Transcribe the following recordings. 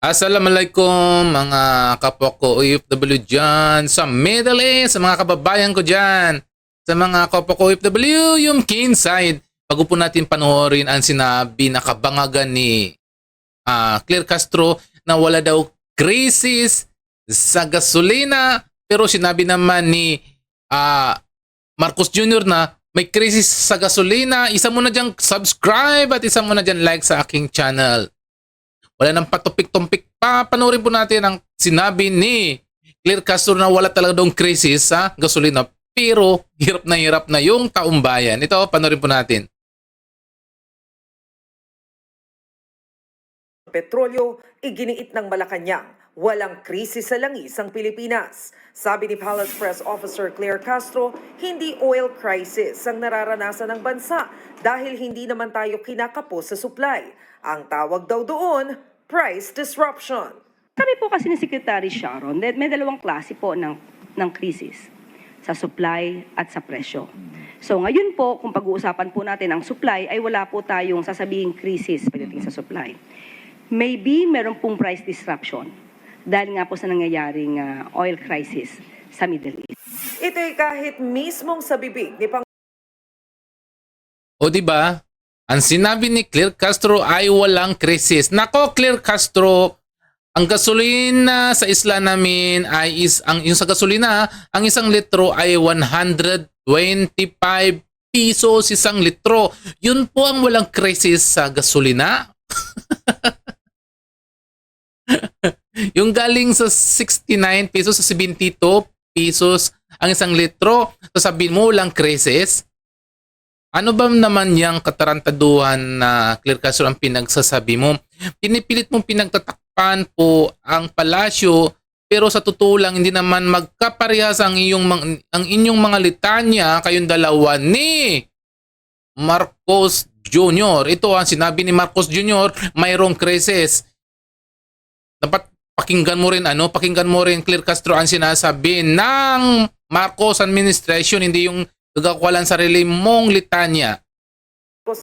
Assalamualaikum mga kapwa ko OFW dyan sa Middle East, sa mga kababayan ko dyan, sa mga kapwa ko OFW, yung Kinside. Bago po natin panoorin ang sinabi na kabangagan ni Claire Castro na wala daw krisis sa gasolina, pero sinabi naman ni ah, Marcos Jr. na may krisis sa gasolina. Isa mo na dyan subscribe at isa mo na dyan like sa aking channel. Wala nang patumpik-tumpik pa. Panoorin po natin ang sinabi ni Claire Castro na wala talaga daw krisis sa gasolina. Pero hirap na yung taong bayan. Ito, panoorin po natin. Petrolyo, iginiit ng Malacanang. Walang krisis sa langis ang Pilipinas. Sabi ni Palace Press Officer Claire Castro, hindi oil crisis ang nararanasan ng bansa dahil hindi naman tayo kinakapos sa supply. Ang tawag daw doon, price disruption. Sabi po kasi ni Secretary Sharon, may dalawang klase po ng krisis, sa supply at sa presyo. So ngayon po, kung pag-uusapan po natin ang supply, ay wala po tayong sasabihing krisis pagdating sa supply. Maybe meron pong price disruption dahil nga po sa nangyayaring oil crisis sa Middle East. Ito'y kahit mismong sa bibig ni O di ba? Ang sinabi ni Claire Castro ay walang krisis. Nako, Claire Castro, ang gasolina sa isla namin ay yung sa gasolina, ang isang litro ay 125 pesos isang litro. Yun po ang walang krisis sa gasolina. Yung galing sa 69 pesos sa 72 pesos ang isang litro. Sasabihin mo walang krisis. Ano ba naman yung katarantaduhan na Claire Castro ang pinagsasabi mo? Pinipilit mong pinagtatakpan po ang palasyo, pero sa totoo lang hindi naman magkaparehas ang inyong mga litanya kayong dalawa ni Marcos Jr. Ito ang sinabi ni Marcos Jr., mayroong krisis. Dapat pakinggan mo rin Claire Castro ang sinasabi ng Marcos administration, hindi yung gagakwalan sarili mong litanya.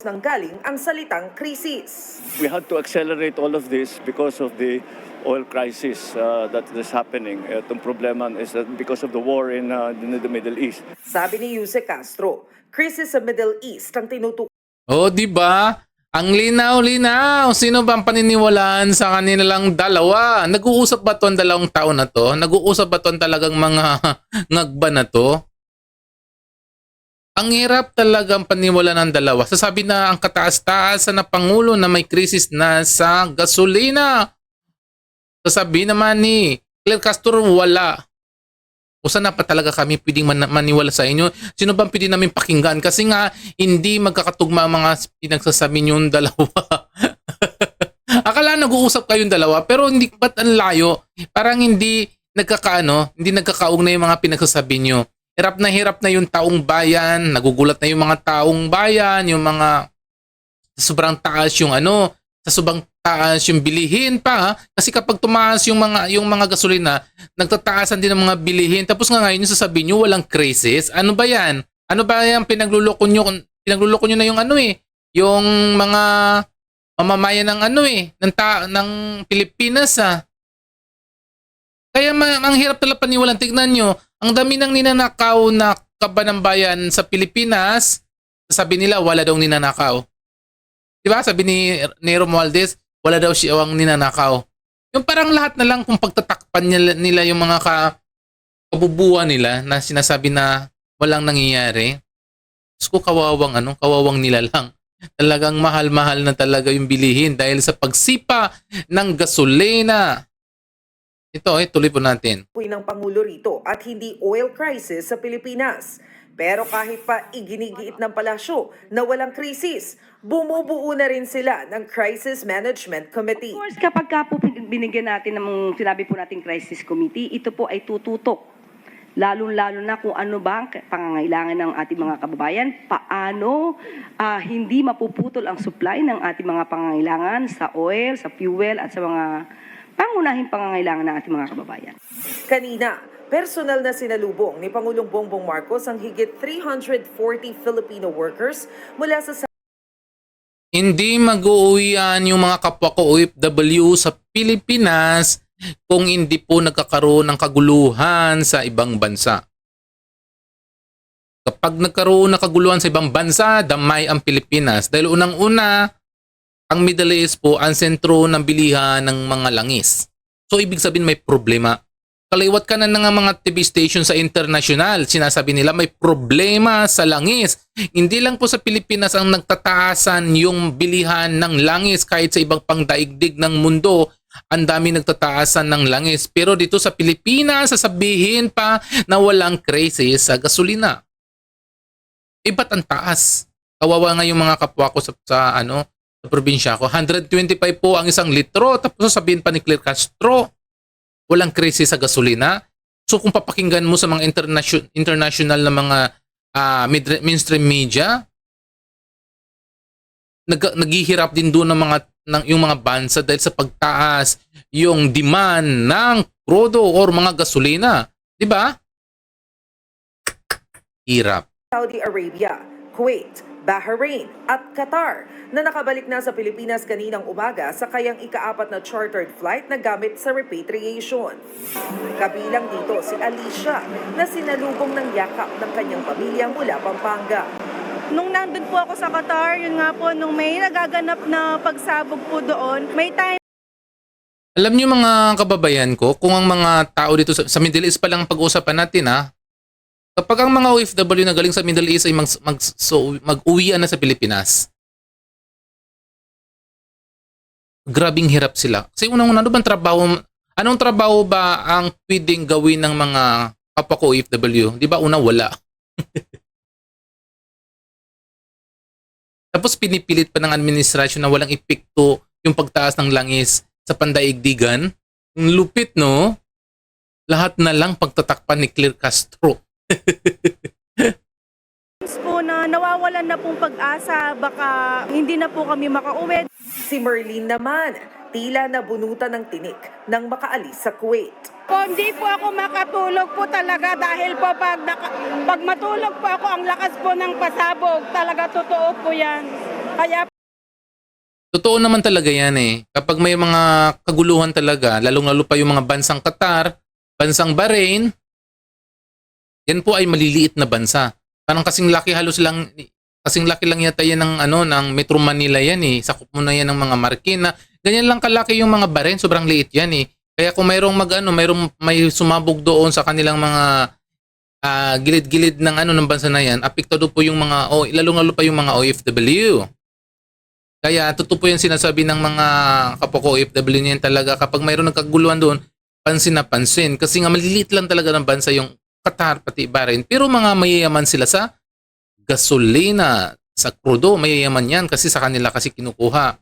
nang galing ang salitang krisis. We had to accelerate all of this because of the oil crisis that is happening. Itong problema is that because of the war in the Middle East. Sabi ni Jose Castro, krisis sa Middle East ang tinutukoy Oh, di ba? Ang linaw-linaw. Sino ba ang paniniwalaan sa kanilang dalawa? Nag-uusap ba 'to ang dalawang taon na 'to? Nag-uusap ba 'to ang talagang mga ngagba na 'to? Ang hirap talagang paniwala ng dalawa. Sasabi na ang kataas-taasan na Pangulo na may krisis na sa gasolina. Sasabi naman ni Claire Castro, wala. O sana pa talaga kami pwedeng maniwala sa inyo? Sino bang pwede namin pakinggan? Kasi nga, hindi magkakatugma ang mga pinagsasabi niyong dalawa. Akala nag-uusap kayong dalawa, pero hindi, ba't ang layo? Parang hindi nagkakaugnay yung mga pinagsasabi niyo. Hirap na yung taong bayan, nagugulat na yung mga taong bayan, yung mga sobrang taas sa sobrang taas yung bilihin pa ha? Kasi kapag tumaas yung mga gasolina, nagtataasan din ang mga bilihin. Tapos nga ngayon yung sasabihin niyo walang krisis. Ano ba 'yan? Ano ba 'yang pinagluloko niyo na yung yung mga mamamayan ng ng Pilipinas ha. Kaya ang hirap talaga paniwalaan. Tignan nyo, ang dami ng ninanakaw na kaban ng bayan sa Pilipinas. Sabi nila, wala daw ninanakaw. Diba? Sabi ni Romualdez, wala daw siyang ninanakaw. Yung parang lahat na lang kung pagtatakpan nila yung mga kabubuan nila na sinasabi na walang nangyayari. Diyos ko, kawawang nila lang. Talagang mahal-mahal na talaga yung bilihin dahil sa pagsipa ng gasolina. Ito, tuloy po natin. ng Pangulo rito at hindi oil crisis sa Pilipinas. Pero kahit pa iginigiit ng palasyo na walang krisis, bumubuo na rin sila ng Crisis Management Committee. Of course, kapag po binigyan natin ng sinabi po nating crisis committee, ito po ay tututok. Lalo-lalo na kung ano ba ang pangangailangan ng ating mga kababayan, paano hindi mapuputol ang supply ng ating mga pangangailangan sa oil, sa fuel at sa mga pangunahing pangangailangan ng ating mga kababayan. Kanina, personal na sinalubong ni Pangulong Bongbong Marcos ang higit 340 Filipino workers mula sa Hindi mag-uuwian yung mga kapwa ko OFW sa Pilipinas kung hindi po nagkakaroon ng kaguluhan sa ibang bansa. Kapag nagkaroon ng kaguluhan sa ibang bansa, damay ang Pilipinas. Dahil unang-una, ang Middle East po ang sentro ng bilihan ng mga langis. So ibig sabihin may problema. Kaliwat ka na ng mga TV station sa international, sinasabi nila may problema sa langis. Hindi lang po sa Pilipinas ang nagtataasan yung bilihan ng langis, kahit sa ibang pangdaigdig ng mundo, ang dami nagtataasan ng langis. Pero dito sa Pilipinas, sasabihin pa na walang crisis sa gasolina. Iba't ang taas. Kawawa nga yung mga kapwa ko sa probinsya ko. 125 po ang isang litro, tapos sasabihin pa ni Claire Castro, walang krisis sa gasolina. So kung papakinggan mo sa mga international na mga mainstream media, naghihirap din doon yung mga bansa dahil sa pagtaas yung demand ng crudo or mga gasolina. Di ba? Hirap. Saudi Arabia, Kuwait, Bahrain at Qatar na nakabalik na sa Pilipinas kaninang umaga sa kayang ika-4 na chartered flight na gamit sa repatriation. Kabilang dito si Alicia na sinalubong ng yakap ng kanyang pamilya mula Pampanga. Nung nandun po ako sa Qatar, yun nga po, nung may nagaganap na pagsabog po doon, may time Alam niyo mga kababayan ko, kung ang mga tao dito sa Middle East pa lang pag-uusapan natin kapag ang mga OFW na galing sa Middle East ay mag-uwian na sa Pilipinas, grabing hirap sila. Kasi unang-una, anong trabaho ba ang pwedeng gawin ng mga kapwa ko OFW? Di ba una, wala. Tapos pinipilit pa ng administrasyon na walang epekto yung pagtaas ng langis sa pandaigdigan. Yung lupit, no? Lahat na lang pagtatakpan ni Claire Castro. po na nawawalan na pong pag-asa, baka hindi na po kami makauwi. Si Merlin naman, tila nabunutan ng tinik nang makaalis sa Kuwait. Po, hindi po ako makatulog po talaga dahil po pag matulog po ako, ang lakas po ng pasabog. Talaga totoo po yan. Kaya Totoo naman talaga yan Kapag may mga kaguluhan talaga, lalong-lalo pa yung mga bansang Qatar, bansang Bahrain, yan po ay maliliit na bansa. Parang kasing laki lang yata yan ng Metro Manila yan Sakop mo na yan ng mga Marikina. Ganyan lang kalaki yung mga Bahrain, sobrang liit yan Kaya kung mayroong may sumabog doon sa kanilang mga gilid-gilid ng bansa na yan, apektado po yung mga lalong-lalo pa yung mga OFW. Kaya totoo po yung sinasabi ng mga kapwa ko OFW niyan talaga, kapag mayroong nagkaguluhan doon, pansin na pansin. Kasi nga maliliit lang talaga ng bansa yung Qatar pati Bahrain. Pero mga mayayaman sila sa gasolina, sa crudo, mayayaman yan kasi sa kanila kasi kinukuha.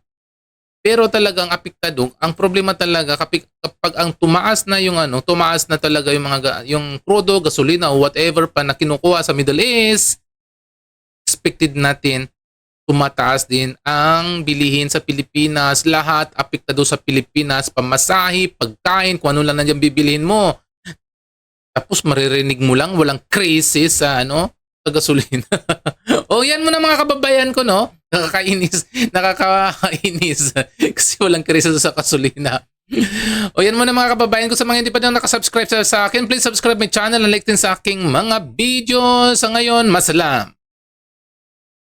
Pero talagang apektado, ang problema talaga kapag ang tumaas na talaga yung crudo, gasolina o whatever pa na kinukuha sa Middle East, expected natin tumataas din ang bilihin sa Pilipinas. Lahat apektado sa Pilipinas, pamasahe, pagkain, kung ano lang nandiyan bibilihin mo. Tapos maririnig mo lang walang crisis sa sa gasolina. Yan mo na mga kababayan ko, no? Nakakainis kasi walang krisis sa gasolina. Yan mo na mga kababayan ko. Sa mga hindi pa nyo nakasubscribe sa akin, please subscribe my channel and like din sa aking mga video. Sa ngayon, masalam.